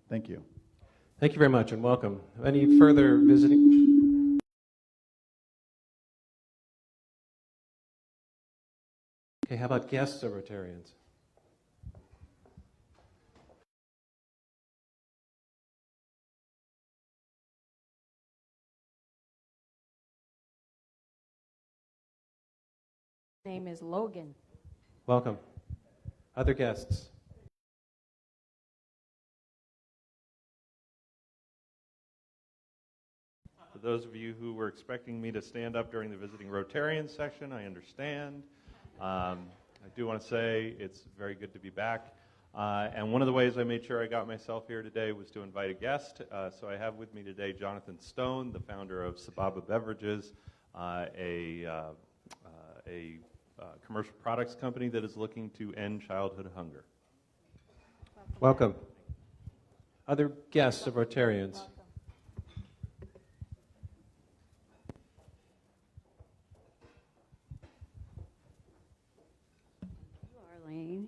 Thank you. Thank you very much and welcome. Any further visiting? Okay, how about guests of Rotarians? Name is Logan. Welcome. Other guests? For those of you who were expecting me to stand up during the visiting Rotarian section, I understand. I do want to say it's very good to be back. And one of the ways I made sure I got myself here today was to invite a guest. So I have with me today Jonathan Stone, the founder of Sababa Beverages, a commercial products company that is looking to end childhood hunger. Welcome. Other guests of Rotarians? Arlene.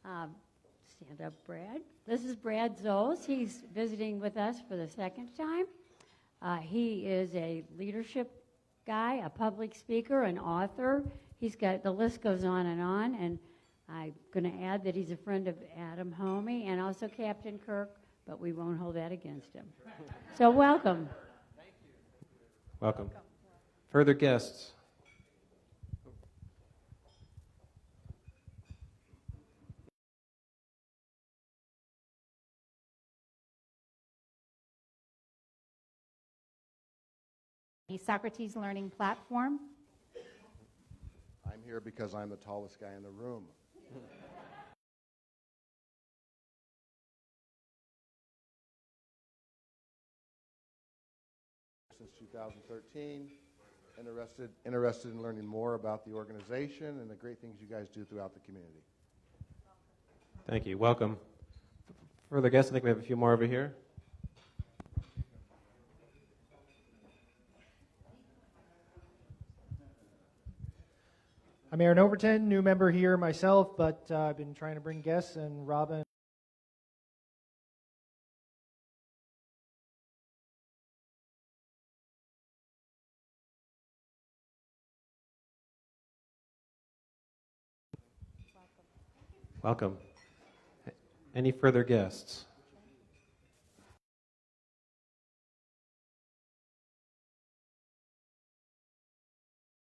Stand up, Brad. This is Brad Zolz. He's visiting with us for the second time. He is a leadership guy, a public speaker, an author. He's got, the list goes on, and I'm going to add that he's a friend of Adam Homey and also Captain Kirk, but we won't hold that against him. So welcome. Thank you. Welcome. Further guests? A Socrates Learning Platform. I'm here because I'm the tallest guy in the room. Since 2013, interested in learning more about the organization and the great things you guys do throughout the community. Thank you. Welcome. Further guests? I think we have a few more over here. I'm Aaron Overton, new member here myself, but I've been trying to bring guests, and Robin. Welcome. Any further guests?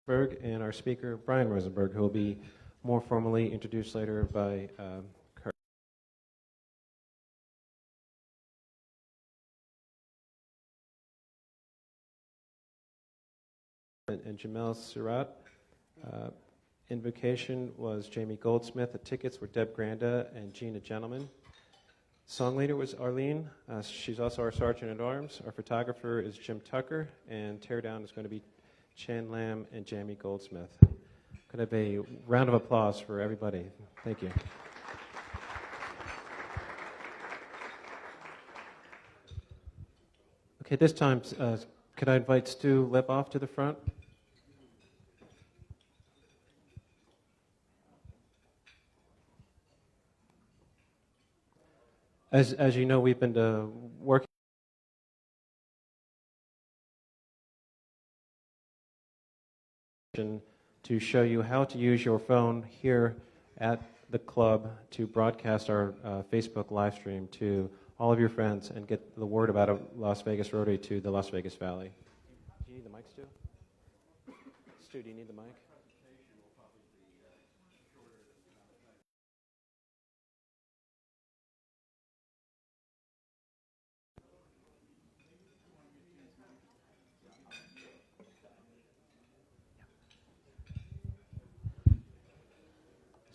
And our speaker, Brian Rosenberg, who will be more formally introduced later by Kirk. And Jamel Surratt. Invocation was Jamie Goldsmith. The tickets were Deb Granda and Gina Gentleman. Song leader was Arlene. She's also our sergeant at arms. Our photographer is Jim Tucker, and teardown is going to be Chan Lam and Jamie Goldsmith. Could I have a round of applause for everybody? Thank you. Okay, this time, could I invite Stu Lipoff to the front? As you know, we've been working to show you how to use your phone here at the club to broadcast our Facebook live stream to all of your friends and get the word about Las Vegas Rotary to the Las Vegas Valley. Do you need the mic, Stu? Stu, do you need the mic?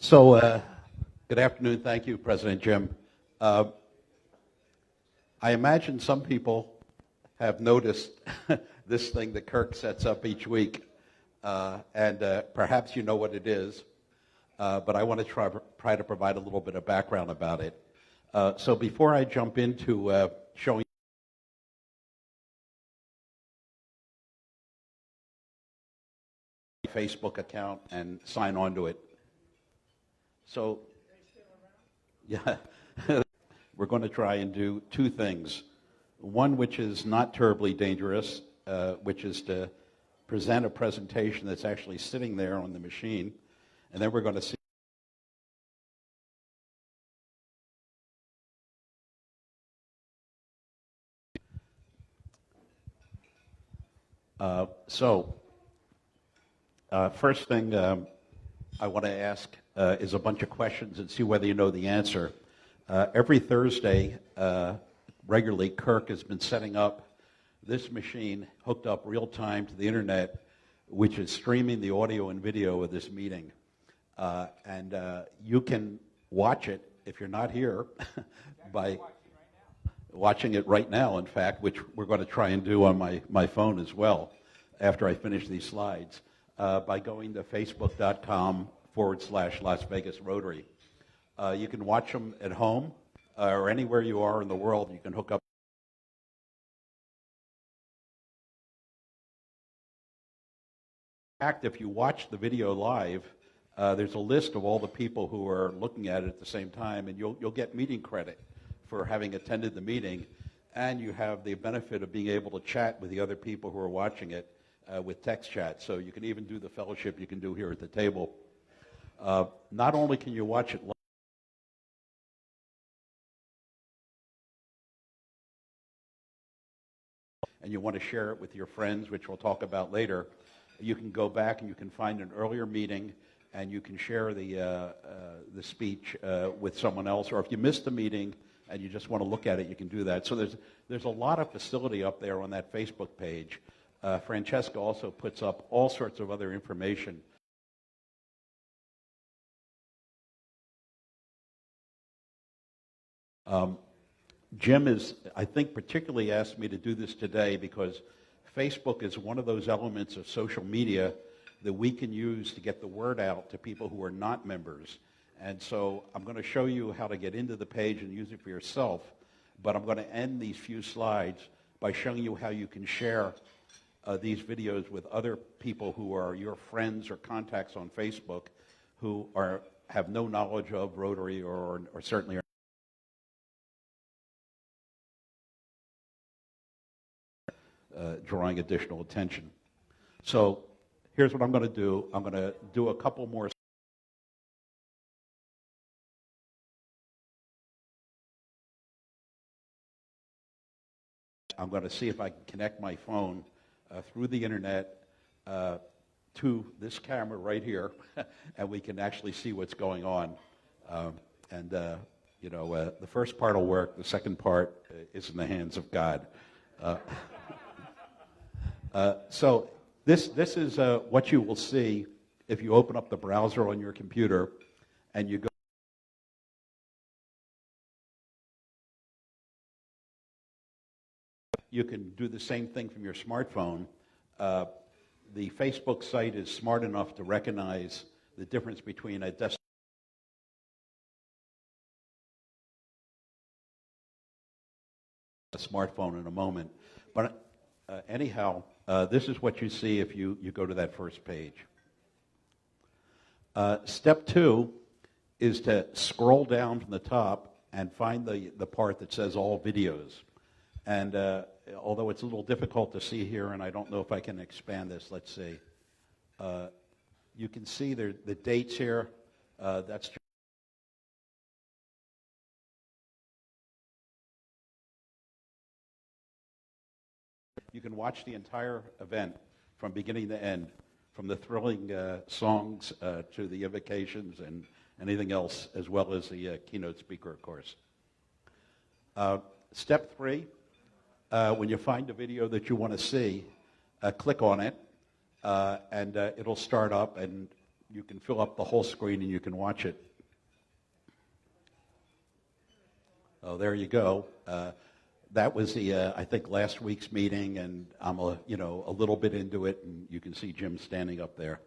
So, good afternoon. Thank you, President Jim. I imagine some people have noticed this thing that Kirk sets up each week, and perhaps you know what it is, but I want to try to provide a little bit of background about it. So before I jump into showing Facebook account and sign on to it. So, yeah. we're going to try and do two things. One which is not terribly dangerous, which is to present a presentation that's actually sitting there on the machine, and then we're going to see first thing I want to ask is a bunch of questions and see whether you know the answer. Every Thursday, regularly, Kirk has been setting up this machine hooked up real time to the internet, which is streaming the audio and video of this meeting. And you can watch it if you're not here by watching it right now, in fact, which we're going to try and do on my phone as well after I finish these slides, by going to facebook.com/Las Vegas Rotary. You can watch them at home or anywhere you are in the world. You can hook up. In fact, if you watch the video live, there's a list of all the people who are looking at it at the same time, and you'll get meeting credit for having attended the meeting, and you have the benefit of being able to chat with the other people who are watching it with text chat. So you can even do the fellowship you can do here at the table. Not only can you watch it live, and you want to share it with your friends, which we'll talk about later, you can go back and you can find an earlier meeting, and you can share the speech with someone else. Or if you missed the meeting and you just want to look at it, you can do that. So there's a lot of facility up there on that Facebook page. Francesca also puts up all sorts of other information. Jim is, I think, particularly asked me to do this today because Facebook is one of those elements of social media that we can use to get the word out to people who are not members. And so I'm going to show you how to get into the page and use it for yourself, but I'm going to end these few slides by showing you how you can share these videos with other people who are your friends or contacts on Facebook who have no knowledge of Rotary or certainly are drawing additional attention. So here's what I'm going to do. I'm going to do a couple more. I'm going to see if I can connect my phone through the internet to this camera right here, and we can actually see what's going on. The first part will work. The second part is in the hands of God. So this is what you will see if you open up the browser on your computer and you go. You can do the same thing from your smartphone. The Facebook site is smart enough to recognize the difference between a desktop and a smartphone in a moment. But anyhow, this is what you see if you go to that first page. Step 2 is to scroll down from the top and find the part that says all videos. And although it's a little difficult to see here, and I don't know if I can expand this, let's see. You can see the dates here. That's you can watch the entire event from beginning to end, from the thrilling songs to the invocations and anything else, as well as the keynote speaker, of course. Step 3. When you find a video that you want to see, click on it, and it'll start up, and you can fill up the whole screen, and you can watch it. Oh, there you go. That was I think last week's meeting, and I'm a little bit into it, and you can see Jim standing up there.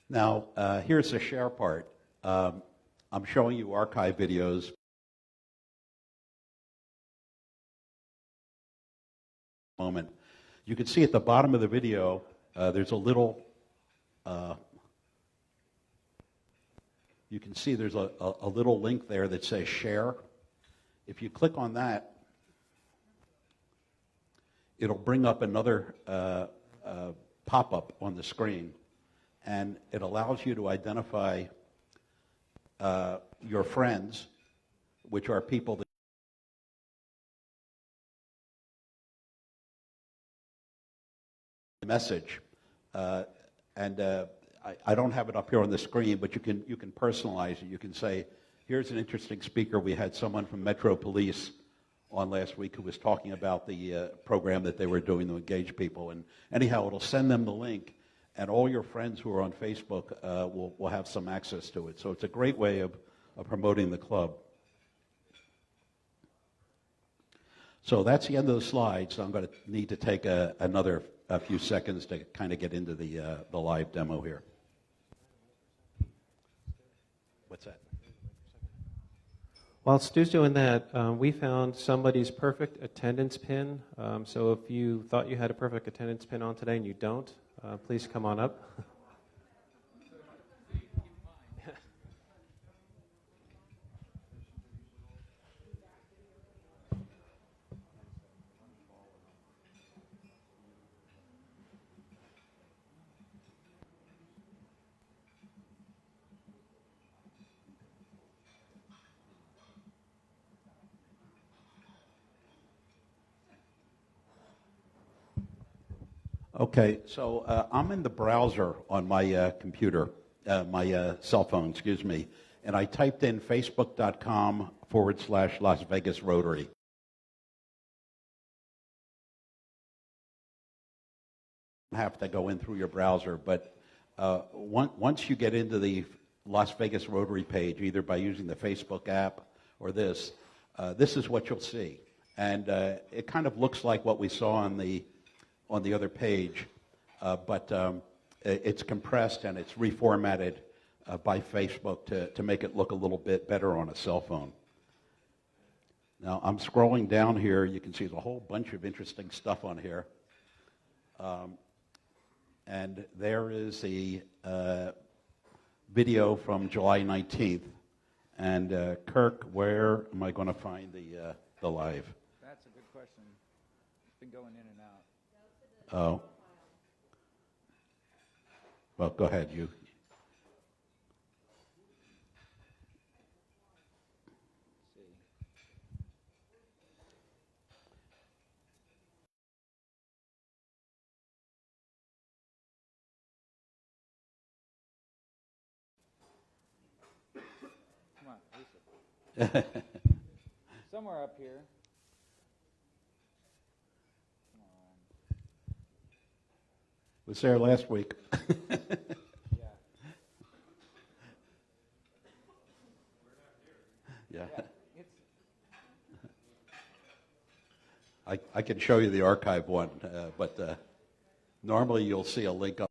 Now, here's the share part. I'm showing you archive videos. Moment. You can see at the bottom of the video, there's a little you can see there's a little link there that says share. If you click on that, it'll bring up another pop-up on the screen, and it allows you to identify your friends, which are people that message. I don't have it up here on the screen, but you can personalize it. You can say, here's an interesting speaker. We had someone from Metro Police on last week who was talking about the program that they were doing to engage people. And anyhow, it'll send them the link, and all your friends who are on Facebook will have some access to it. So it's a great way of promoting the club. So that's the end of the slides. So I'm going to need to take another few seconds to kind of get into the live demo here. What's that? While Stu's doing that, we found somebody's perfect attendance pin. So if you thought you had a perfect attendance pin on today and you don't, please come on up. Okay, so I'm in the browser on my computer, my cell phone, excuse me, and I typed in facebook.com/Las Vegas Rotary. You have to go in through your browser, but once you get into the Las Vegas Rotary page, either by using the Facebook app or this is what you'll see. And it kind of looks like what we saw on the other page, but it's compressed and it's reformatted by Facebook to make it look a little bit better on a cell phone. Now, I'm scrolling down here. You can see there's a whole bunch of interesting stuff on here. And there is the video from July 19th. And Kirk, where am I going to find the live? That's a good question. It's been going in and out. Oh. Well, go ahead, you. Come on, Lisa. Somewhere up here. Come on. Was there last week. Yeah. Yeah. I can show you the archive one, but normally you'll see a link up.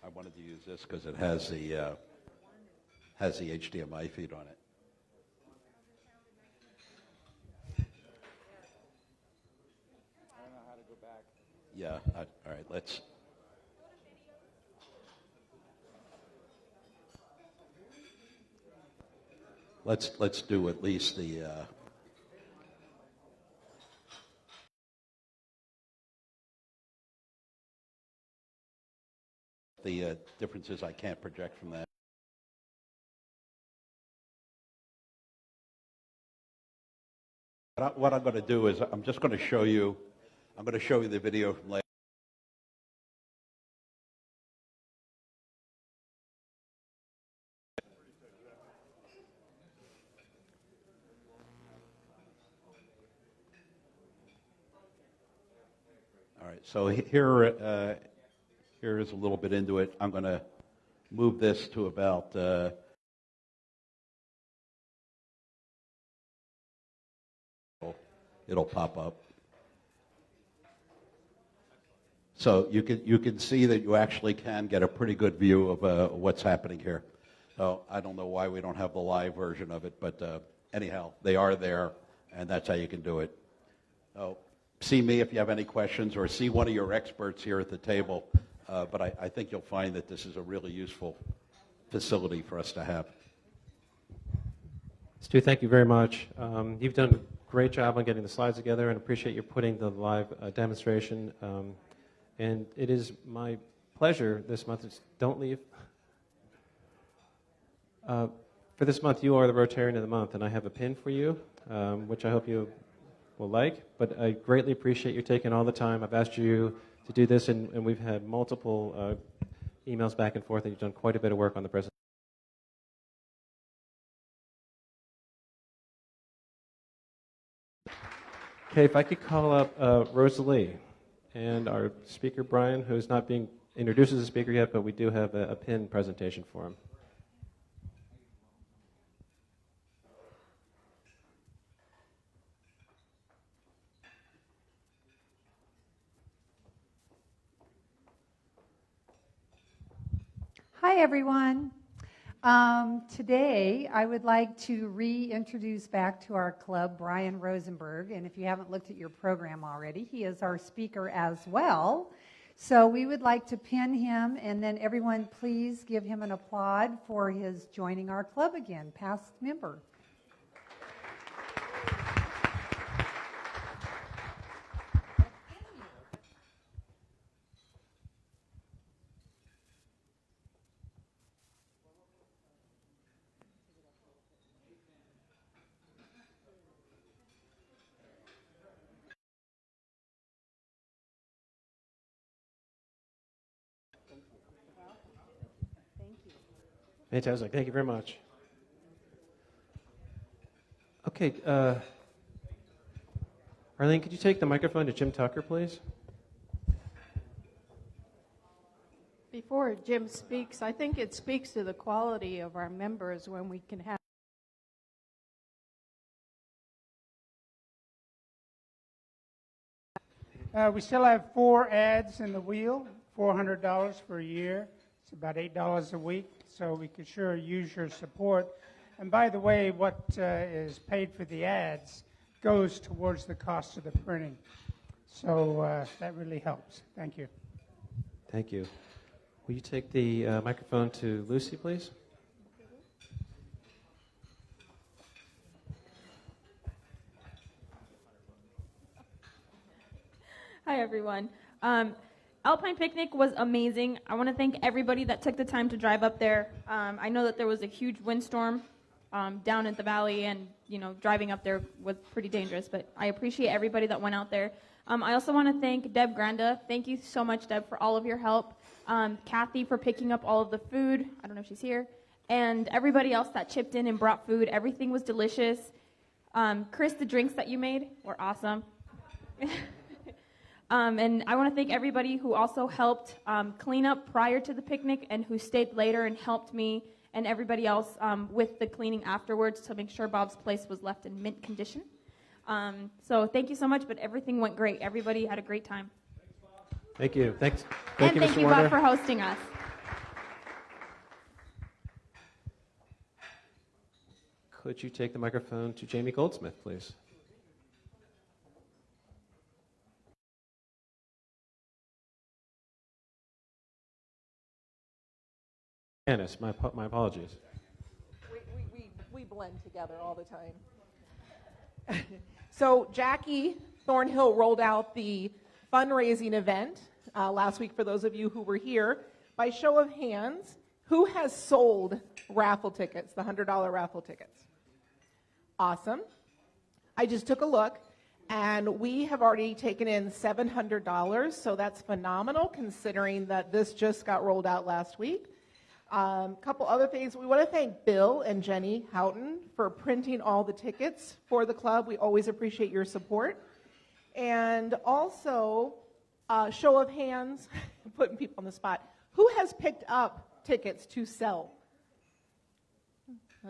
I wanted to use this because it has the HDMI feed on it. I don't know how to go back. Yeah. All right. Let's do at least the differences I can't project from that. What I'm going to do is I'm just going to show you. I'm going to show you the video from last. All right. So here is a little bit into it. I'm going to move this to about. It'll pop up. So you can see that you actually can get a pretty good view of what's happening here. So I don't know why we don't have the live version of it, but anyhow, they are there, and that's how you can do it. So see me if you have any questions, or see one of your experts here at the table. But I think you'll find that this is a really useful facility for us to have. Stu, thank you very much. You've done a great job on getting the slides together, and appreciate you putting the live demonstration. And it is my pleasure this month. Don't leave. For this month, you are the Rotarian of the Month, and I have a pin for you, which I hope you will like. But I greatly appreciate you taking all the time. I've asked you to do this, and we've had multiple emails back and forth, and you've done quite a bit of work on the presentation. Okay, if I could call up Rosalie and our speaker, Brian, who's not being introduced as a speaker yet, but we do have a pin presentation for him. Hi, everyone. Today, I would like to reintroduce back to our club Brian Rosenberg. And if you haven't looked at your program already, he is our speaker as well. So we would like to pin him, and then everyone please give him an applaud for his joining our club again, past member. Fantastic. Thank you very much. Okay, Arlene, could you take the microphone to Jim Tucker, please? Before Jim speaks, I think it speaks to the quality of our members when we can have. We still have 4 ads in the wheel, $400 for a year. It's about $8 a week, so we could sure use your support. And by the way, what is paid for the ads goes towards the cost of the printing. So that really helps. Thank you. Thank you. Will you take the microphone to Lucy, please? Hi, everyone. Alpine Picnic was amazing. I want to thank everybody that took the time to drive up there. I know that there was a huge windstorm down at the valley, and driving up there was pretty dangerous, but I appreciate everybody that went out there. I also want to thank Deb Granda. Thank you so much, Deb, for all of your help. Kathy for picking up all of the food. I don't know if she's here. And everybody else that chipped in and brought food. Everything was delicious. Chris, the drinks that you made were awesome. And I want to thank everybody who also helped clean up prior to the picnic and who stayed later and helped me and everybody else with the cleaning afterwards to make sure Bob's place was left in mint condition. So thank you so much, but everything went great. Everybody had a great time. Thank you. Thanks. Thank you, you, Mr. Warner. Bob, for hosting us. Could you take the microphone to Jamie Goldsmith, please? Janice, my apologies. We blend together all the time. So Jackie Thornhill rolled out the fundraising event last week for those of you who were here. By show of hands, who has sold raffle tickets, the $100 raffle tickets? Awesome. I just took a look, and we have already taken in $700, so that's phenomenal considering that this just got rolled out last week. Couple other things. We want to thank Bill and Jenny Houghton for printing all the tickets for the club. We always appreciate your support. And also, show of hands, putting people on the spot. Who has picked up tickets to sell?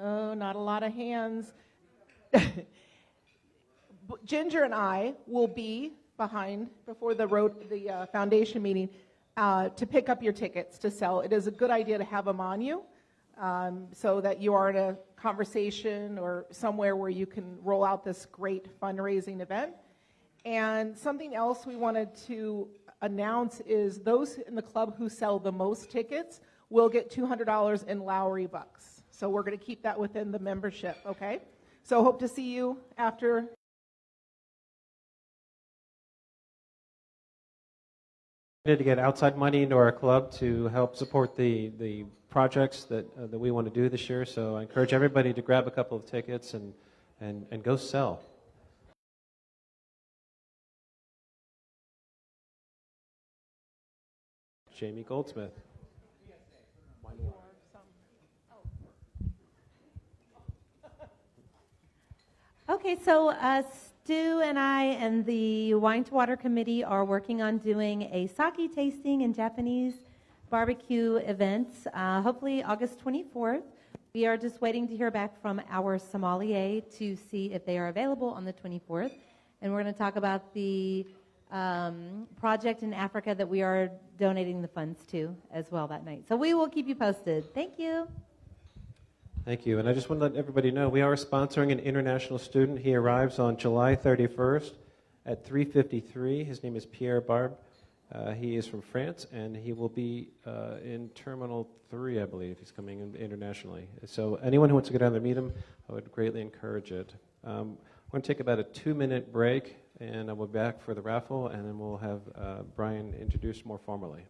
Oh, not a lot of hands. Ginger and I will be behind before the foundation meeting to pick up your tickets to sell. It is a good idea to have them on you so that you are in a conversation or somewhere where you can roll out this great fundraising event. And something else we wanted to announce is those in the club who sell the most tickets will get $200 in Lowry bucks. So we're going to keep that within the membership, okay? So hope to see you after. To get outside money into our club to help support the projects that we want to do this year. So I encourage everybody to grab a couple of tickets and go sell. Jamie Goldsmith. Okay, so Stu and I and the Wine to Water Committee are working on doing a sake tasting and Japanese barbecue events, hopefully August 24th. We are just waiting to hear back from our sommelier to see if they are available on the 24th. And we're going to talk about the project in Africa that we are donating the funds to as well that night. So we will keep you posted. Thank you. Thank you. And I just want to let everybody know we are sponsoring an international student. He arrives on July 31st at 3:53. His name is Pierre Barbe. He is from France, and he will be in Terminal 3, I believe. He's coming in internationally. So anyone who wants to go down there and meet him, I would greatly encourage it. We're going to take about a 2-minute break, and we'll be back for the raffle, and then we'll have Brian introduce more formally.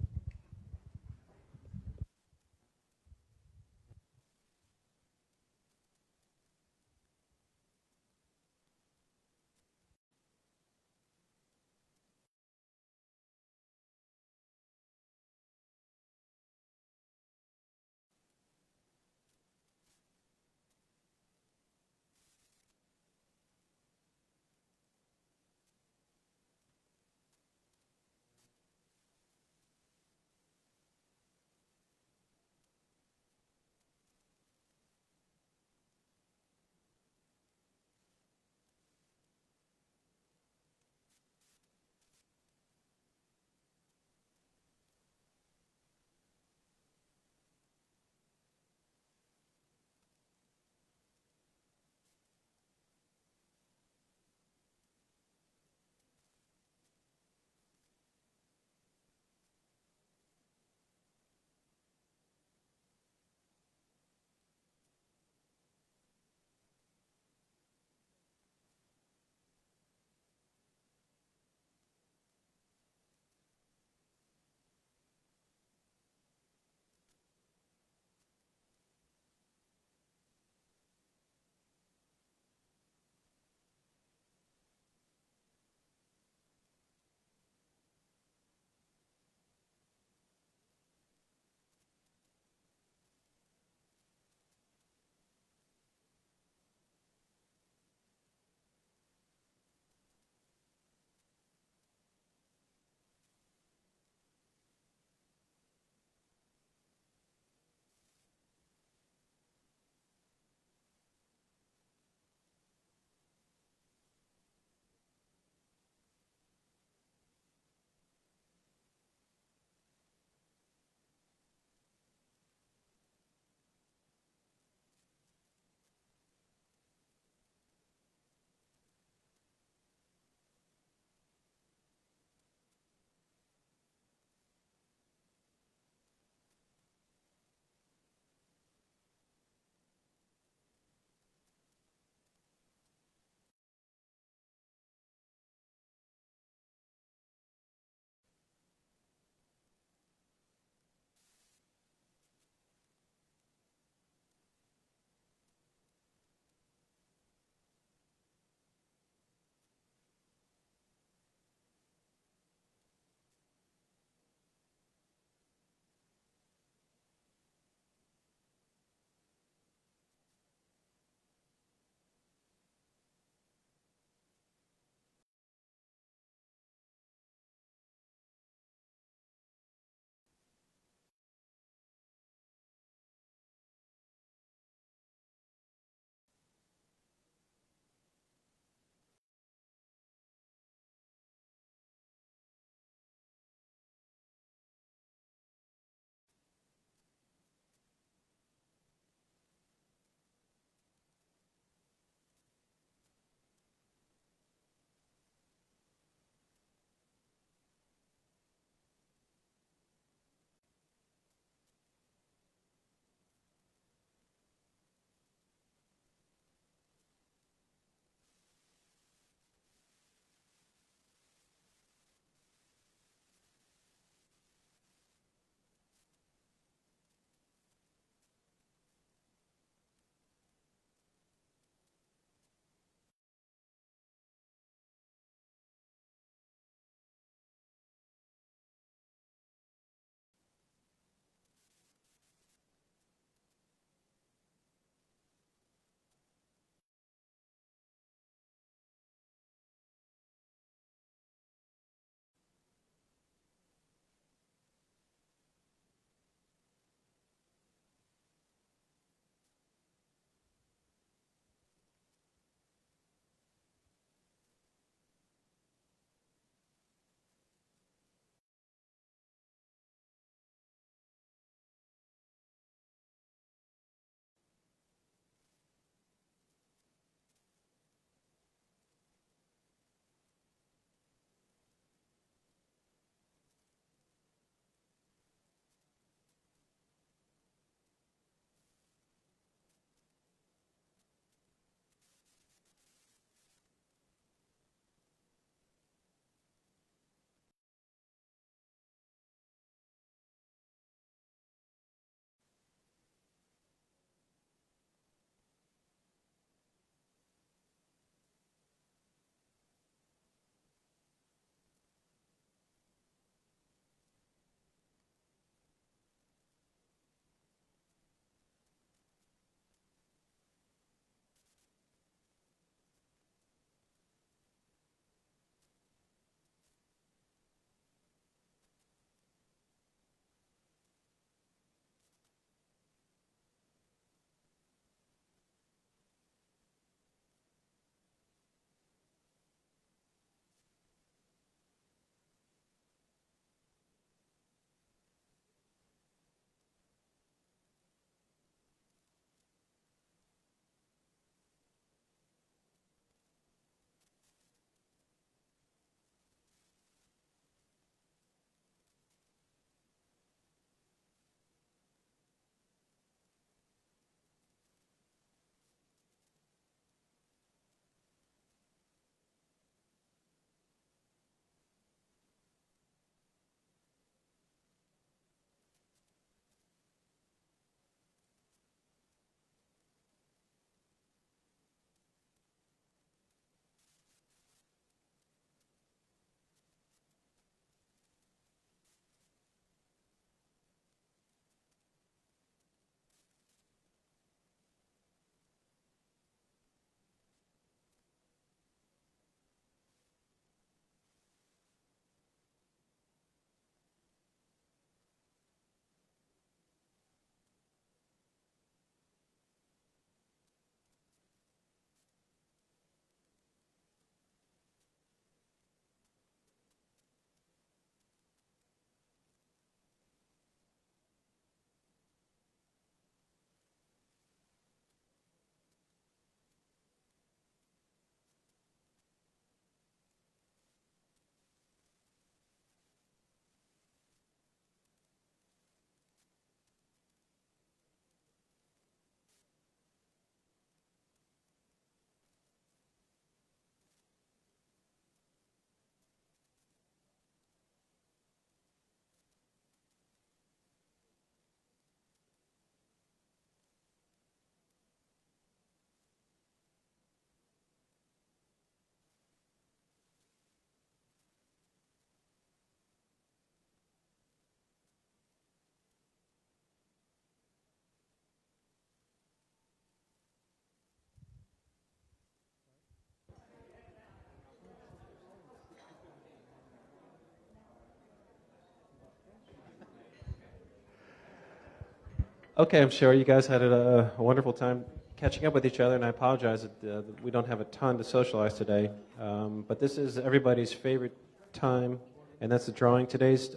Okay, I'm sure you guys had a wonderful time catching up with each other, and I apologize that we don't have a ton to socialize today. But this is everybody's favorite time, and that's the drawing. Today's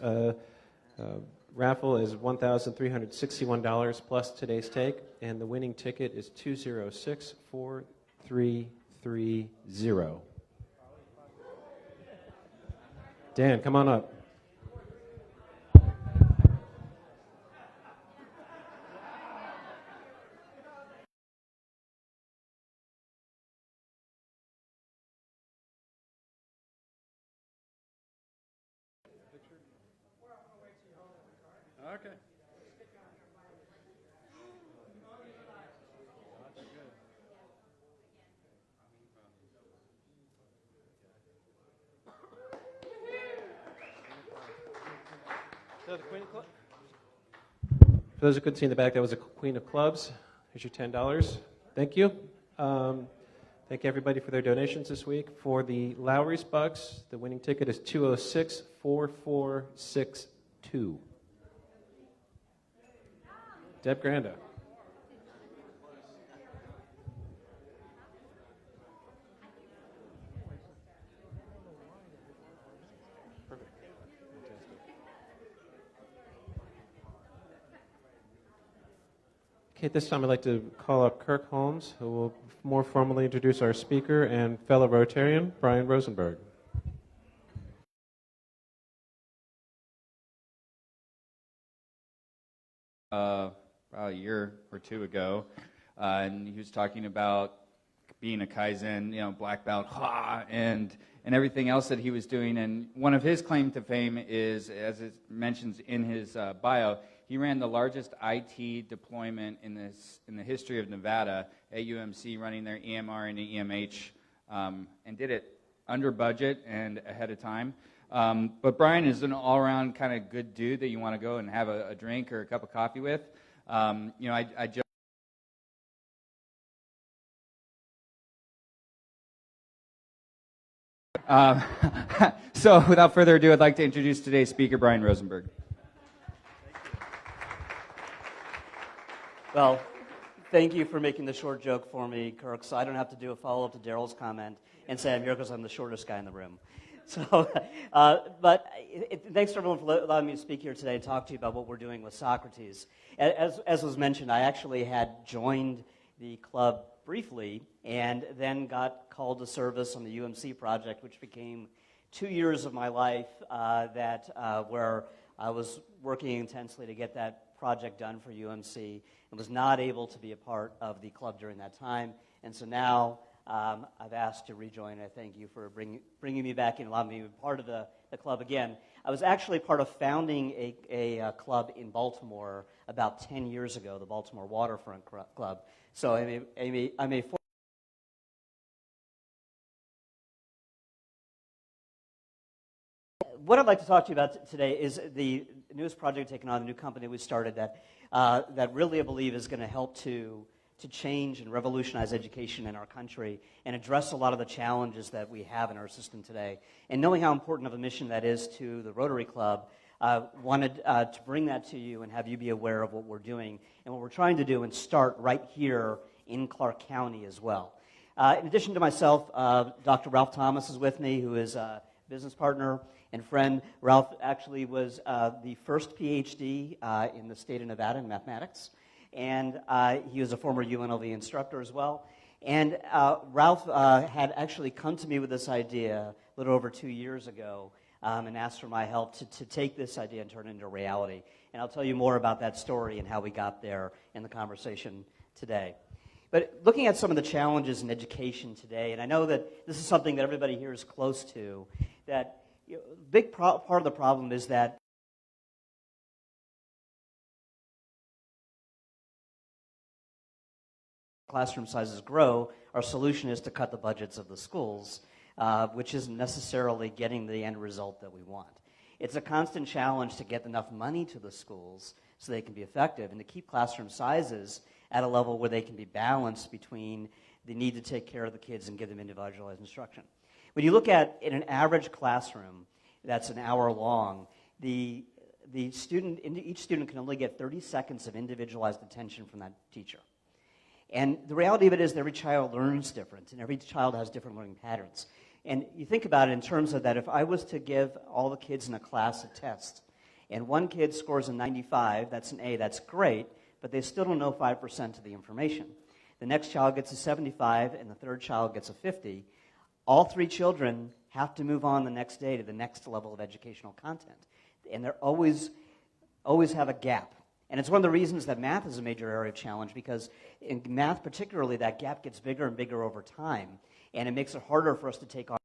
raffle is $1,361 plus today's take, and the winning ticket is 2064330. Dan, come on up. Okay. So the Queen of Clubs. For those who couldn't see in the back, that was a Queen of Clubs. Here's your $10. Thank you. Thank everybody for their donations this week. For the Lowry's Bucks, the winning ticket is 2064462. Deb Granda. Perfect. Fantastic. Okay, at this time I'd like to call up Kirk Holmes, who will more formally introduce our speaker and fellow Rotarian, Brian Rosenberg. About a year or two ago, and he was talking about being a Kaizen, black belt, and everything else that he was doing. And one of his claim to fame is, as it mentions in his bio, he ran the largest IT deployment in the history of Nevada at UMC, running their EMR and EMH, and did it under budget and ahead of time. But Brian is an all-around kind of good dude that you want to go and have a drink or a cup of coffee with. I joke. So without further ado, I'd like to introduce today's speaker, Brian Rosenberg. Well, thank you for making the short joke for me, Kirk, so I don't have to do a follow-up to Daryl's comment and say I'm here because I'm the shortest guy in the room. So, thanks to everyone for allowing me to speak here today and talk to you about what we're doing with Socrates. As was mentioned, I actually had joined the club briefly and then got called to service on the UMC project, which became 2 years of my life where I was working intensely to get that project done for UMC and was not able to be a part of the club during that time. And so now I've asked to rejoin. I thank you for bringing me back and allowing me to be part of the club again. I was actually part of founding a club in Baltimore about 10 years ago, the Baltimore Waterfront Club. So I'm a What I'd like to talk to you about today is the newest project taken on, the new company we started that really I believe is going to help to change and revolutionize education in our country and address a lot of the challenges that we have in our system today. And knowing how important of a mission that is to the Rotary Club, I wanted to bring that to you and have you be aware of what we're doing and what we're trying to do and start right here in Clark County as well. In addition to myself, Dr. Ralph Thomas is with me, who is a business partner and friend. Ralph actually was the first PhD in the state of Nevada in mathematics. And he was a former UNLV instructor as well. And Ralph had actually come to me with this idea a little over 2 years ago and asked for my help to take this idea and turn it into reality. And I'll tell you more about that story and how we got there in the conversation today. But looking at some of the challenges in education today, and I know that this is something that everybody here is close to, that a big part of the problem is that classroom sizes grow, our solution is to cut the budgets of the schools, which isn't necessarily getting the end result that we want. It's a constant challenge to get enough money to the schools so they can be effective and to keep classroom sizes at a level where they can be balanced between the need to take care of the kids and give them individualized instruction. When you look at in an average classroom that's an hour long, the each student can only get 30 seconds of individualized attention from that teacher. And the reality of it is that every child learns different, and every child has different learning patterns. And you think about it in terms of that, if I was to give all the kids in a class a test, and one kid scores a 95, that's an A, that's great, but they still don't know 5% of the information. The next child gets a 75, and the third child gets a 50. All three children have to move on the next day to the next level of educational content. And they're always have a gap. And it's one of the reasons that math is a major area of challenge, because in math particularly, that gap gets bigger and bigger over time, and it makes it harder for us to take on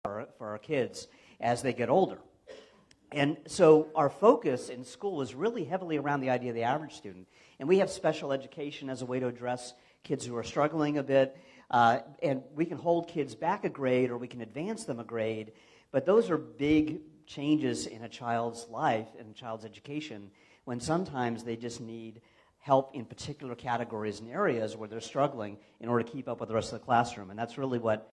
for our kids as they get older. And so our focus in school is really heavily around the idea of the average student. And we have special education as a way to address kids who are struggling a bit. And we can hold kids back a grade, or we can advance them a grade. But those are big changes in a child's life, in a child's education, when sometimes they just need help in particular categories and areas where they're struggling in order to keep up with the rest of the classroom. And that's really what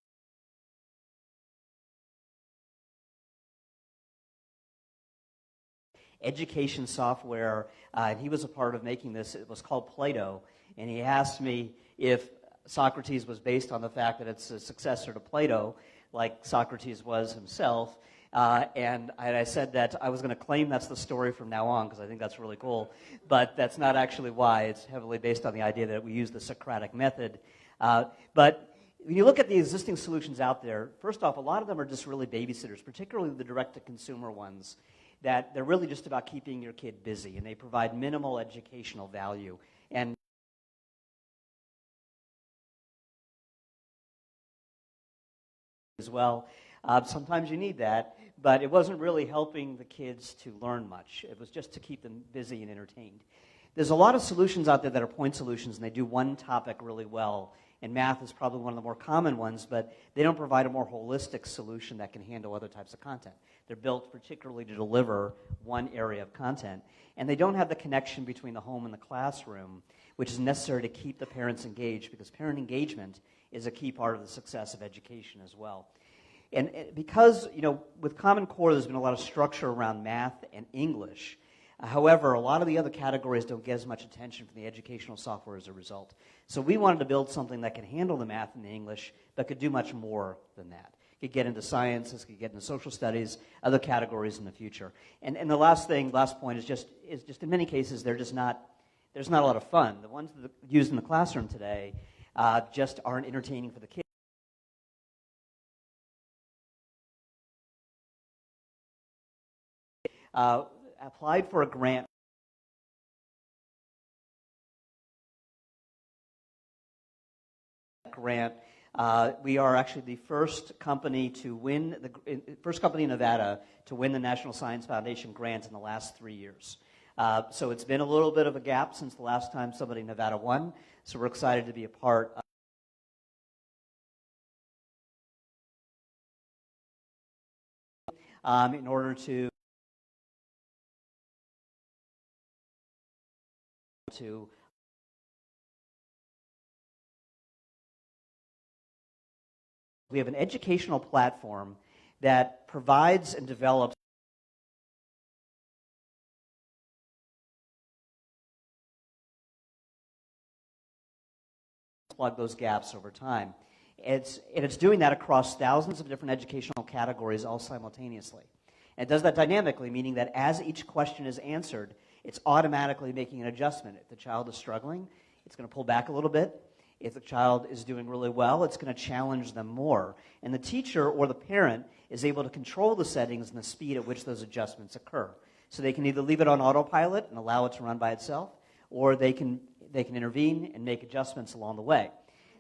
education software, and he was a part of making this. It was called Plato, and he asked me if Socrates was based on the fact that it's a successor to Plato, like Socrates was himself, and I said that I was going to claim that's the story from now on, because I think that's really cool, but that's not actually why. It's heavily based on the idea that we use the Socratic method. But when you look at the existing solutions out there, first off, a lot of them are just really babysitters, particularly the direct-to-consumer ones, that they're really just about keeping your kid busy, and they provide minimal educational value. And as well, sometimes you need that, but it wasn't really helping the kids to learn much. It was just to keep them busy and entertained. There's a lot of solutions out there that are point solutions, and they do one topic really well. And math is probably one of the more common ones, but they don't provide a more holistic solution that can handle other types of content. They're built particularly to deliver one area of content. And they don't have the connection between the home and the classroom, which is necessary to keep the parents engaged, because parent engagement is a key part of the success of education as well. And because, with Common Core, there's been a lot of structure around math and English. However, a lot of the other categories don't get as much attention from the educational software as a result. So we wanted to build something that can handle the math and the English, but could do much more than that. It could get into sciences, could get into social studies, other categories in the future. And the last point is just in many cases, there's not a lot of fun. The ones that are used in the classroom today just aren't entertaining for the kids. Applied for a grant. We are actually the first company to win first company in Nevada to win the National Science Foundation grant in the last 3 years. So it's been a little bit of a gap since the last time somebody in Nevada won. So we're excited to be a part in order to we have an educational platform that provides and develops plug those gaps over time. It's doing that across thousands of different educational categories all simultaneously. And it does that dynamically, meaning that as each question is answered, it's automatically making an adjustment. If the child is struggling, it's going to pull back a little bit. If the child is doing really well, it's going to challenge them more. And the teacher or the parent is able to control the settings and the speed at which those adjustments occur. So they can either leave it on autopilot and allow it to run by itself, or they can intervene and make adjustments along the way.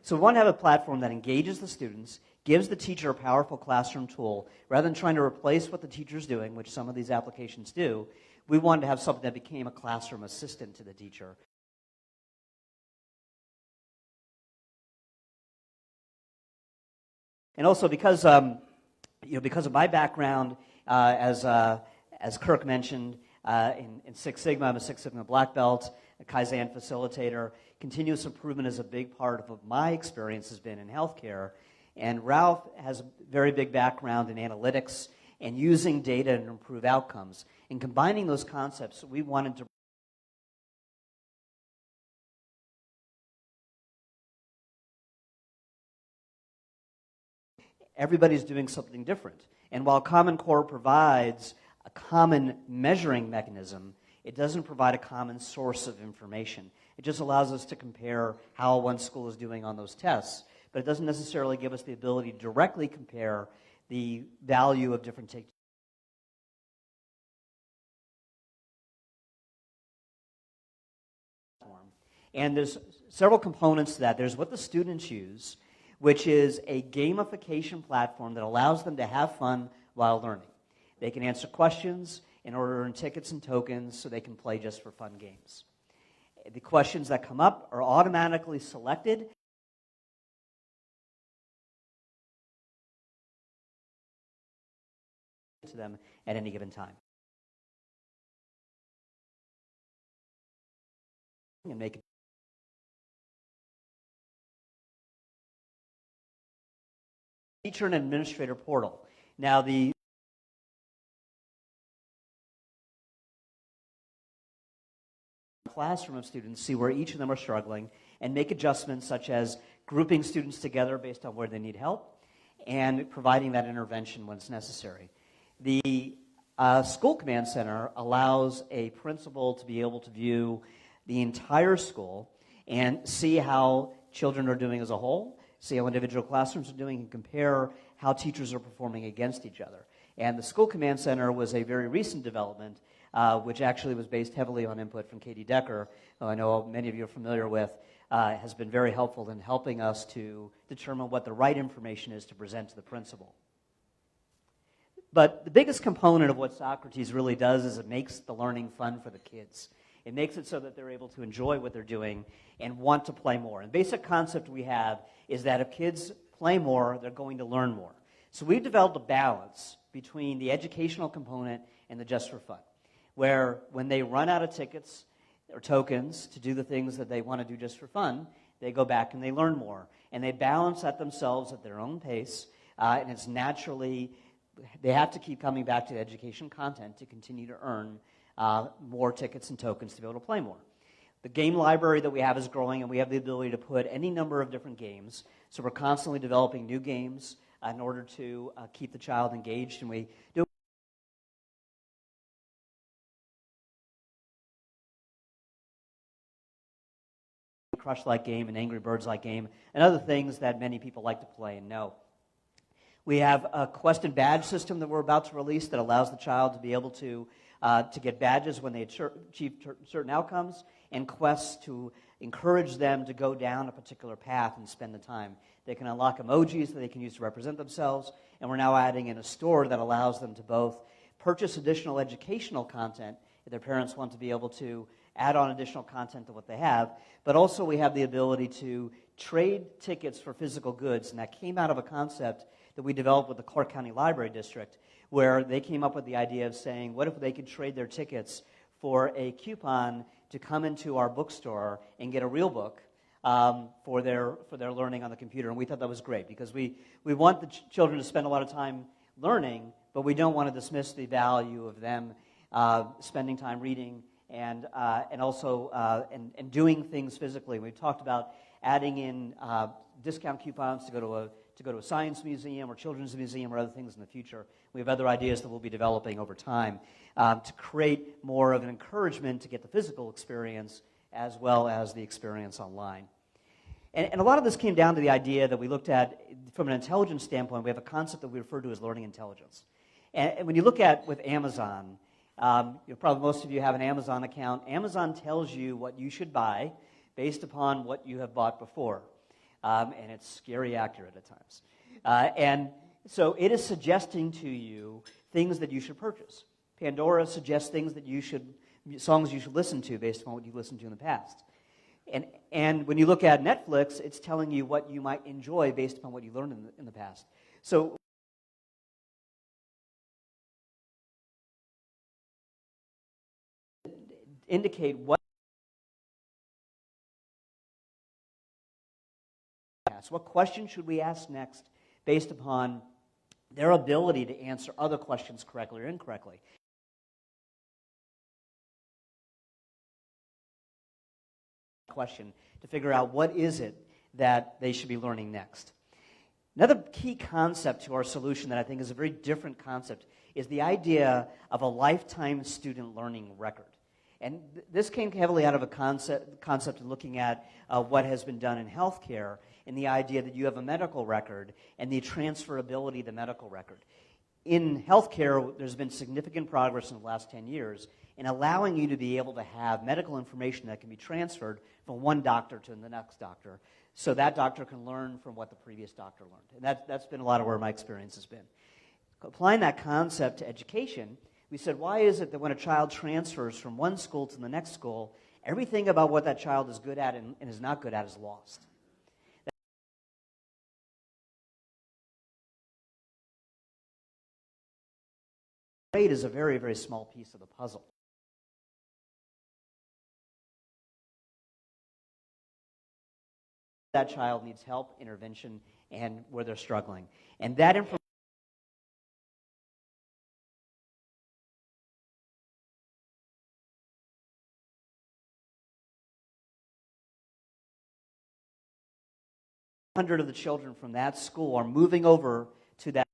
So we want to have a platform that engages the students, gives the teacher a powerful classroom tool. Rather than trying to replace what the teacher's doing, which some of these applications do, we wanted to have something that became a classroom assistant to the teacher. And also because of my background, as Kirk mentioned, in Six Sigma, I'm a Six Sigma black belt. a Kaizen facilitator. Continuous improvement is a big part of what my experience has been in healthcare. And Ralph has a very big background in analytics and using data to improve outcomes. And combining those concepts, we wanted to everybody's doing something different. And while Common Core provides a common measuring mechanism, it doesn't provide a common source of information. It just allows us to compare how one school is doing on those tests, but it doesn't necessarily give us the ability to directly compare the value of different techniques. And there's several components to that. There's what the students use, which is a gamification platform that allows them to have fun while learning. They can answer questions in order to earn tickets and tokens so they can play just for fun games. The questions that come up are automatically selected to them at any given time. And make it teacher and administrator portal. Now the classroom of students see where each of them are struggling and make adjustments such as grouping students together based on where they need help and providing that intervention when it's necessary. The School Command Center allows a principal to be able to view the entire school and see how children are doing as a whole, see how individual classrooms are doing, and compare how teachers are performing against each other. And the School Command Center was a very recent development, which actually was based heavily on input from Katie Decker, who I know many of you are familiar with, has been very helpful in helping us to determine what the right information is to present to the principal. But the biggest component of what Socrates really does is it makes the learning fun for the kids. It makes it so that they're able to enjoy what they're doing and want to play more. And the basic concept we have is that if kids play more, they're going to learn more. So we've developed a balance between the educational component and the just for fun, where when they run out of tickets or tokens to do the things that they want to do just for fun, they go back and they learn more. And they balance that themselves at their own pace, and it's naturally, they have to keep coming back to the education content to continue to earn more tickets and tokens to be able to play more. The game library that we have is growing, and we have the ability to put any number of different games. So we're constantly developing new games in order to keep the child engaged, and we do a Crush-like game, an Angry Birds-like game, and other things that many people like to play and know. We have a quest and badge system that we're about to release that allows the child to be able to get badges when they achieve certain outcomes, and quests to encourage them to go down a particular path and spend the time. They can unlock emojis that they can use to represent themselves, and we're now adding in a store that allows them to both purchase additional educational content if their parents want to be able to add on additional content to what they have, but also we have the ability to trade tickets for physical goods, and that came out of a concept that we developed with the Clark County Library District, where they came up with the idea of saying, what if they could trade their tickets for a coupon to come into our bookstore and get a real book for their learning on the computer? And we thought that was great because we want the children to spend a lot of time learning, but we don't want to dismiss the value of them spending time reading and also doing things physically. We've talked about adding in discount coupons to go to a science museum or children's museum or other things in the future. We have other ideas that we'll be developing over time to create more of an encouragement to get the physical experience as well as the experience online. And a lot of this came down to the idea that we looked at from an intelligence standpoint. We have a concept that we refer to as learning intelligence. And when you look at with Amazon, probably most of you have an Amazon account. Amazon tells you what you should buy based upon what you have bought before. And it's scary accurate at times. And so it is suggesting to you things that you should purchase. Pandora suggests things that songs you should listen to based upon what you listened to in the past. And when you look at Netflix, it's telling you what you might enjoy based upon what you learned in the past. So indicate what class? What question should we ask next based upon their ability to answer other questions correctly or incorrectly? Question to figure out what is it that they should be learning next. Another key concept to our solution that I think is a very different concept is the idea of a lifetime student learning record. And this came heavily out of a concept of looking at what has been done in healthcare and the idea that you have a medical record and the transferability of the medical record. In healthcare, there's been significant progress in the last 10 years in allowing you to be able to have medical information that can be transferred from one doctor to the next doctor, so that doctor can learn from what the previous doctor learned. And that's been a lot of where my experience has been. Applying that concept to education, we said, why is it that when a child transfers from one school to the next school, everything about what that child is good at and is not good at is lost? Grade is a very, very small piece of the puzzle. That child needs help, intervention, and where they're struggling. And that information of the children from that school are moving over to that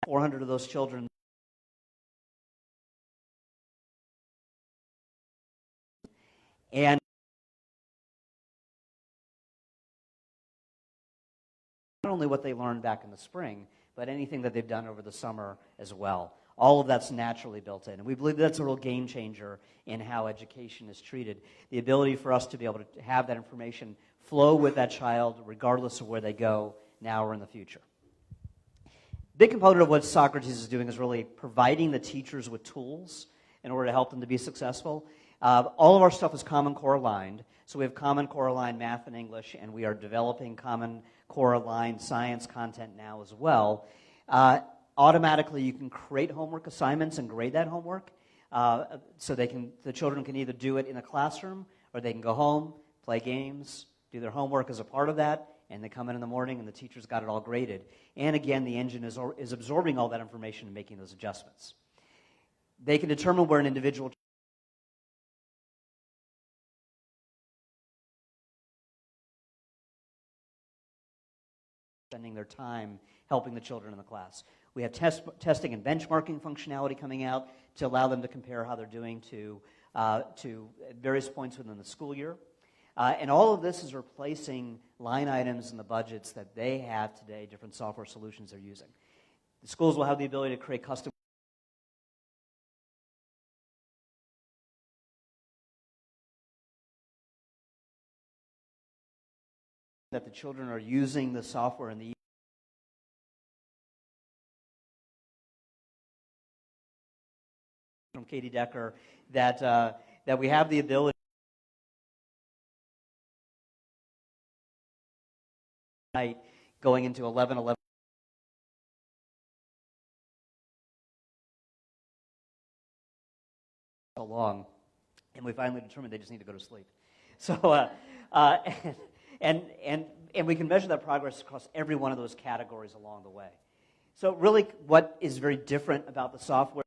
400 of those children and not only what they learned back in the spring, but anything that they've done over the summer as well. All of that's naturally built in. And we believe that's a real game changer in how education is treated. The ability for us to be able to have that information flow with that child regardless of where they go now or in the future. Big component of what Socrates is doing is really providing the teachers with tools in order to help them to be successful. All of our stuff is Common Core aligned. So we have Common Core aligned math and English, and we are developing Common Core aligned science content now as well. Automatically, you can create homework assignments and grade that homework, so the children can either do it in a classroom or they can go home, play games, do their homework as a part of that, and they come in the morning and the teacher's got it all graded. And again, the engine is absorbing all that information and making those adjustments. They can determine where an individual spending their time helping the children in the class. We have testing and benchmarking functionality coming out to allow them to compare how they're doing to various points within the school year. And all of this is replacing line items in the budgets that they have today, different software solutions they're using. The schools will have the ability to create custom that the children are using the software in the from Katie Decker that we have the ability going into 11:11 so long, and we finally determined they just need to go to sleep. So and we can measure that progress across every one of those categories along the way. So really, what is very different about the software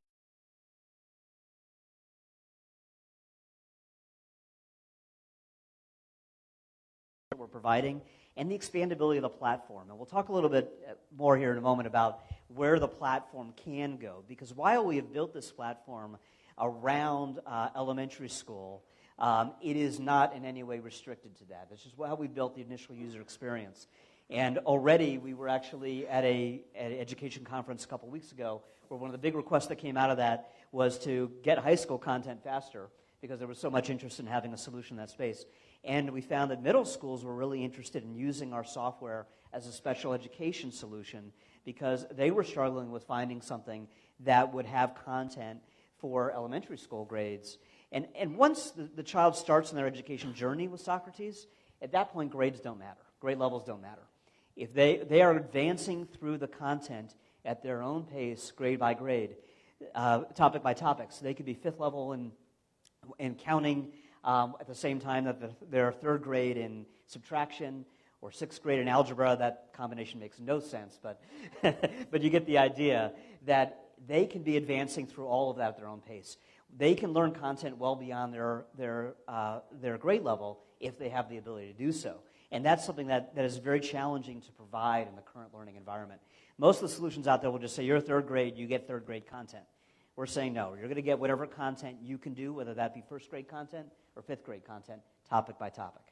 that we're providing and the expandability of the platform. And we'll talk a little bit more here in a moment about where the platform can go. Because while we have built this platform around elementary school, it is not in any way restricted to that. That's just how we built the initial user experience. And already we were actually at an education conference a couple weeks ago where one of the big requests that came out of that was to get high school content faster because there was so much interest in having a solution in that space. And we found that middle schools were really interested in using our software as a special education solution because they were struggling with finding something that would have content for elementary school grades. And once the child starts in their education journey with Socrates, at that point grades don't matter. Grade levels don't matter. If they are advancing through the content at their own pace, grade by grade, topic by topic, so they could be fifth level and counting at the same time that they're third grade in subtraction or sixth grade in algebra. That combination makes no sense, but, but you get the idea that they can be advancing through all of that at their own pace. They can learn content well beyond their grade level if they have the ability to do so. And that's something that is very challenging to provide in the current learning environment. Most of the solutions out there will just say, you're third grade, you get third grade content. We're saying, no, you're going to get whatever content you can do, whether that be first grade content or fifth grade content, topic by topic.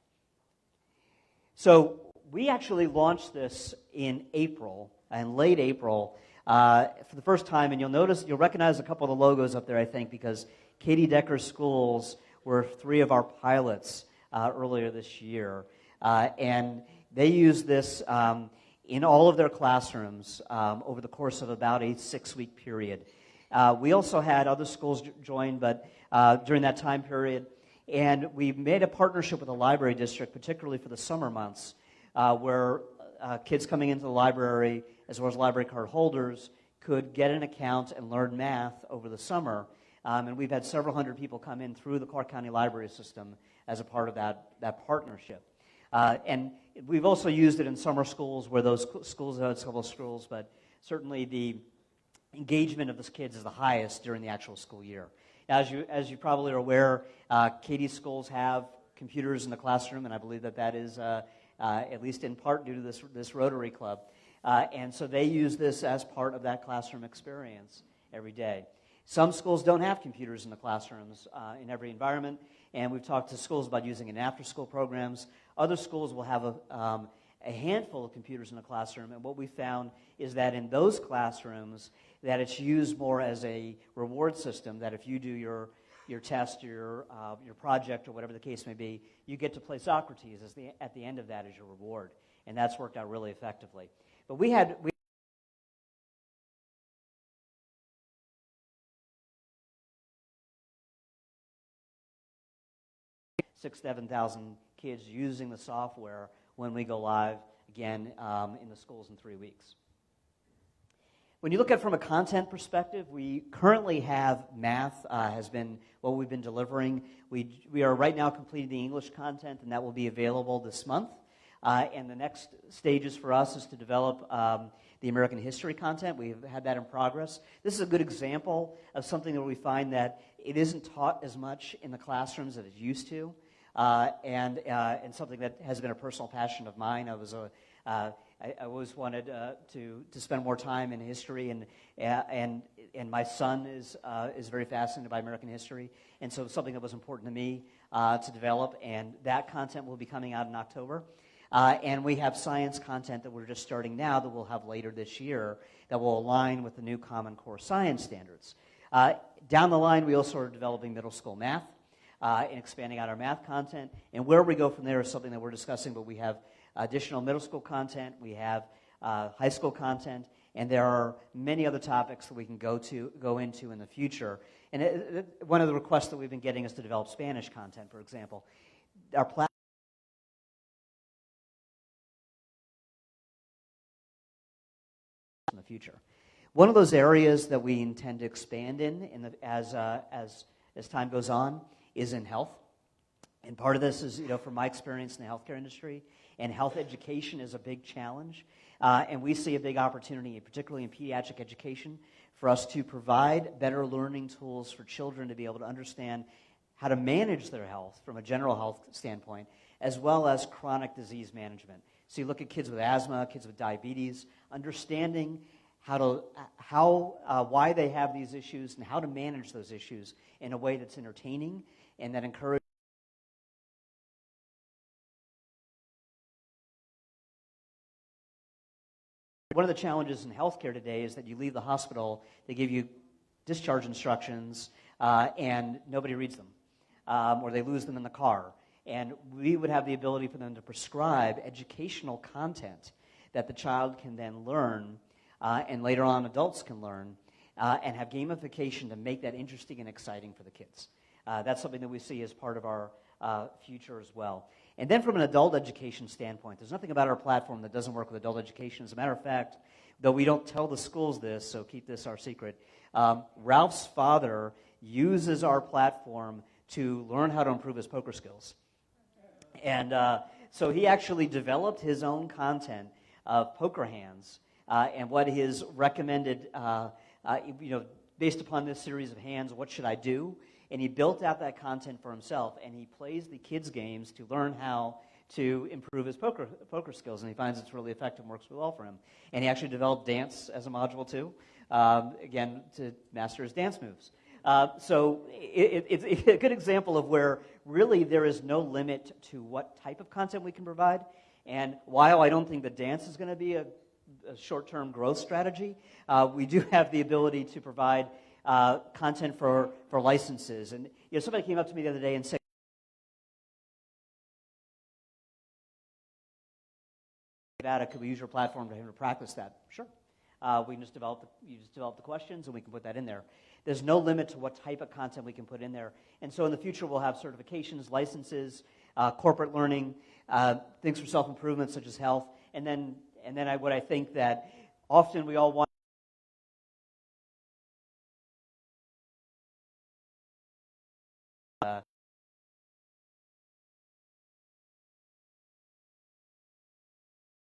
So we actually launched this in April, in late April, for the first time. And you'll recognize a couple of the logos up there, I think, because Katie Decker schools were 3 of our pilots earlier this year. And they used this in all of their classrooms over the course of about a 6-week period. We also had other schools join, but during that time period, and we made a partnership with the library district, particularly for the summer months, where kids coming into the library, as well as library card holders, could get an account and learn math over the summer. And we've had several hundred people come in through the Clark County Library System as a part of that partnership. And we've also used it in summer schools where those schools have several schools, but certainly the engagement of the kids is the highest during the actual school year. As you probably are aware, Katie's schools have computers in the classroom, and I believe that is at least in part due to this Rotary Club. And so they use this as part of that classroom experience every day. Some schools don't have computers in the classrooms in every environment, and we've talked to schools about using it in after-school programs. Other schools will have a handful of computers in the classroom, and what we found is that in those classrooms, that it's used more as a reward system, that if you do your test, your project, or whatever the case may be, you get to play Socrates at the end of that as your reward, and that's worked out really effectively. But we had 6,000-7,000 kids using the software when we go live again in the schools in 3 weeks. When you look at it from a content perspective, we currently have math has been what we've been delivering. We are right now completing the English content, and that will be available this month. And the next stages for us is to develop the American history content. We've had that in progress. This is a good example of something that we find that it isn't taught as much in the classrooms as it used to, and something that has been a personal passion of mine. I always wanted to spend more time in history, and my son is very fascinated by American history, and so it's something that was important to me to develop, and that content will be coming out in October. And we have science content that we're just starting now that we'll have later this year that will align with the new Common Core science standards. Down the line, we also are developing middle school math and expanding out our math content, and where we go from there is something that we're discussing, but we have additional middle school content, we have high school content, and there are many other topics that we can go into in the future. And one of the requests that we've been getting is to develop Spanish content, for example. Our platform in the future. One of those areas that we intend to expand as time goes on is in health. And part of this is, from my experience in the healthcare industry, and health education is a big challenge. And we see a big opportunity, particularly in pediatric education, for us to provide better learning tools for children to be able to understand how to manage their health from a general health standpoint, as well as chronic disease management. So you look at kids with asthma, kids with diabetes, understanding why they have these issues and how to manage those issues in a way that's entertaining and that encourages. One of the challenges in healthcare today is that you leave the hospital, they give you discharge instructions, and nobody reads them, or they lose them in the car. And we would have the ability for them to prescribe educational content that the child can then learn, and later on adults can learn, and have gamification to make that interesting and exciting for the kids. That's something that we see as part of our future as well. And then from an adult education standpoint, there's nothing about our platform that doesn't work with adult education. As a matter of fact, though we don't tell the schools this, so keep this our secret, Ralph's father uses our platform to learn how to improve his poker skills. And so he actually developed his own content of poker hands and what his recommended, based upon this series of hands, what should I do? And he built out that content for himself, and he plays the kids' games to learn how to improve his poker skills, and he finds it's really effective and works well for him. And he actually developed dance as a module too, again, to master his dance moves. So it's a good example of where really there is no limit to what type of content we can provide. And while I don't think that dance is going to be a short-term growth strategy, we do have the ability to provide content for licenses. And somebody came up to me the other day and said, could we use your platform to practice that? Sure. We can just develop the questions, and we can put that in there. There's no limit to what type of content we can put in there. And so in the future, we'll have certifications, licenses, corporate learning, things for self-improvement such as health. And then what I think that often we all want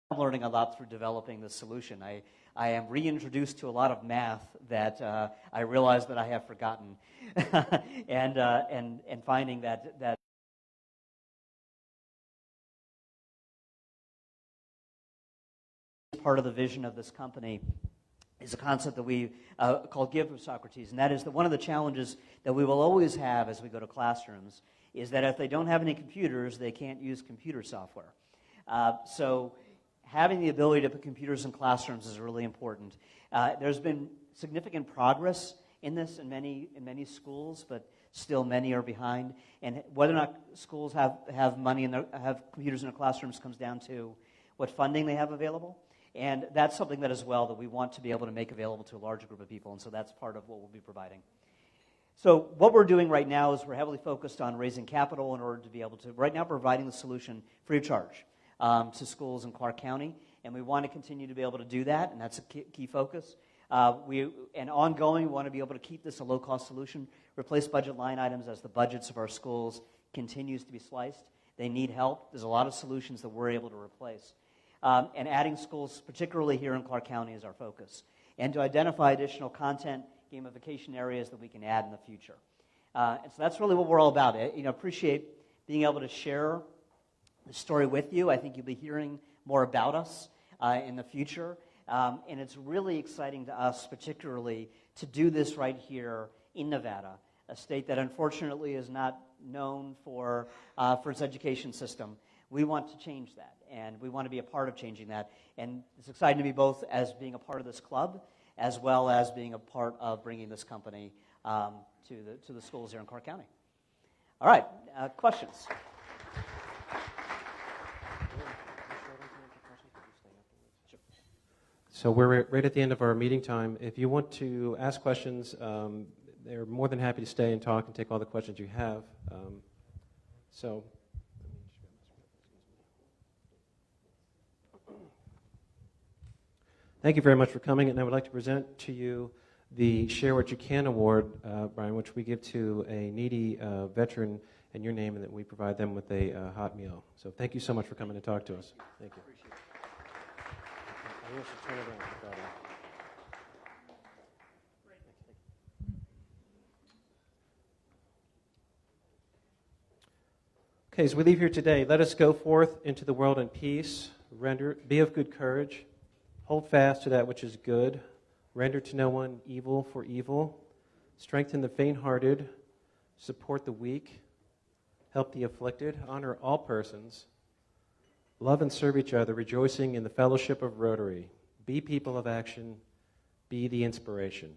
I'm learning a lot through developing this solution. I am reintroduced to a lot of math that I realize that I have forgotten, and finding that part of the vision of this company is a concept that we call Give with Socrates, and that is that one of the challenges that we will always have as we go to classrooms is that if they don't have any computers, they can't use computer software. So having the ability to put computers in classrooms is really important. There's been significant progress in this in many schools, but still many are behind. And whether or not schools have money and have computers in their classrooms comes down to what funding they have available. And that's something that as well that we want to be able to make available to a larger group of people, and so that's part of what we'll be providing. So what we're doing right now is we're heavily focused on raising capital in order to be able to, right now, providing the solution free of charge to schools in Clark County, and we want to continue to be able to do that, and that's a key focus. And ongoing, we want to be able to keep this a low-cost solution, replace budget line items as the budgets of our schools continues to be sliced. They need help. There's a lot of solutions that we're able to replace. And adding schools, particularly here in Clark County, is our focus. And to identify additional content, gamification areas that we can add in the future. And so that's really what we're all about. Appreciate being able to share the story with you. I think you'll be hearing more about us in the future. And it's really exciting to us, particularly, to do this right here in Nevada, a state that unfortunately is not known for its education system. We want to change that, and we want to be a part of changing that. And it's exciting to be both as being a part of this club, as well as being a part of bringing this company to the schools here in Clark County. All right, questions? So we're right at the end of our meeting time. If you want to ask questions, they're more than happy to stay and talk and take all the questions you have. Thank you very much for coming, and I would like to present to you the Share What You Can Award, Brian, which we give to a needy veteran in your name, and that we provide them with a hot meal. So thank you so much for coming to talk to us. Thank you. I should turn it around. Okay, as we leave here today, let us go forth into the world in peace, be of good courage, hold fast to that which is good, render to no one evil for evil, strengthen the faint-hearted, support the weak, help the afflicted, honor all persons, love and serve each other, rejoicing in the fellowship of Rotary. Be people of action, be the inspiration.